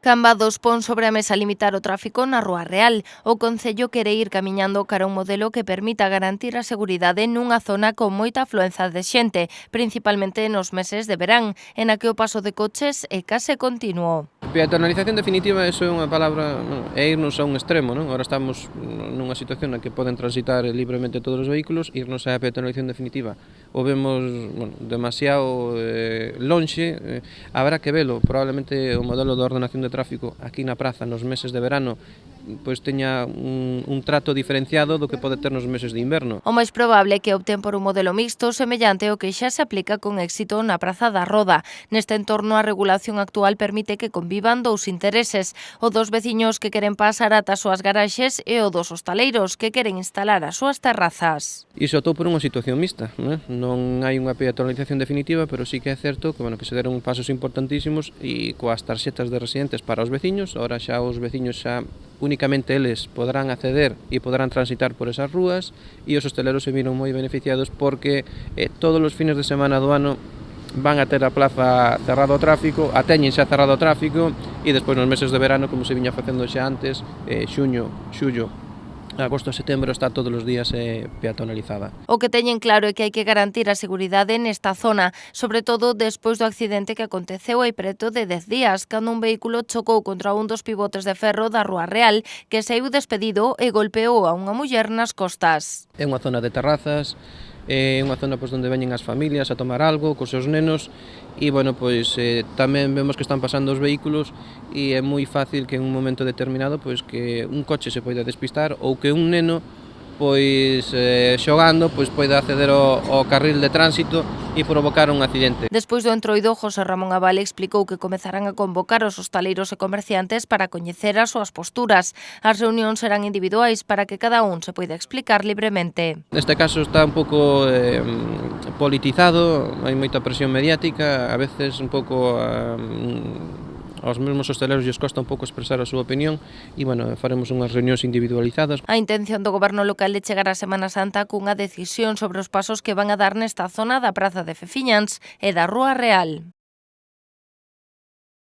Cambados pon sobre a mesa limitar o tráfico na Rúa Real. O Concello quere ir camiñando cara a un modelo que permita garantir a seguridade nunha zona con moita afluenza de xente, principalmente nos meses de verán, en a que o paso de coches é case continuo. Peatonalización definitiva, eso é unha palabra, é irnos a un extremo, non? Ahora estamos nunha situación na que poden transitar libremente todos os vehículos, irnos á peatonalización definitiva o vemos demasiado lonxe, habrá que velo, probablemente o modelo de ordenación de tráfico aquí na praza nos meses de verano pois teña un trato diferenciado do que pode ter nos meses de inverno. O máis probable é que opten por un modelo mixto semellante ao que xa se aplica con éxito na Praza da Roda. Neste entorno, a regulación actual permite que convivan dous intereses, o dos veciños que queren pasar ata as súas garaxes e o dos hostaleiros que queren instalar as súas terrazas. Iso atou por unha situación mixta, non hai unha peatonalización definitiva, pero sí que é certo que, que se deron pasos importantísimos e coas tarxetas de residentes para os veciños, ahora xa os veciños xa únicamente eles poderán acceder e poderán transitar por esas rúas e os hosteleros se viron moi beneficiados porque todos os fines de semana do ano van a ter a plaza cerrado ao tráfico, a teñen xa cerrado ao tráfico e despois nos meses de verano, como se viña facendo xa antes, xuño, xullo, agosto e setembro está todos os días peatonalizada. O que teñen claro é que hai que garantir a seguridade nesta zona, sobre todo despois do accidente que aconteceu hai preto de 10 días, cando un vehículo chocou contra un dos pivotes de ferro da Rúa Real, que saiu despedido e golpeou a unha muller nas costas. É unha zona de terrazas, é unha zona onde veñen as familias a tomar algo cos seus nenos e tamén vemos que están pasando os vehículos e é moi fácil que en un momento determinado que un coche se poida despistar ou que un neno xogando poida acceder ao carril de tránsito e provocar un accidente. Despois do entroido, José Ramón Abal explicou que comezarán a convocar os hostaleiros e comerciantes para coñecer as súas posturas. As reunións serán individuais para que cada un se poida explicar libremente. Neste caso está un pouco politizado, hai moita presión mediática, a veces un pouco aos mesmos hosteleros lles costa un pouco expresar a súa opinión e, faremos unhas reunións individualizadas. A intención do Goberno local é chegar a Semana Santa cunha decisión sobre os pasos que van a dar nesta zona da Praza de Fefiñáns e da Rúa Real.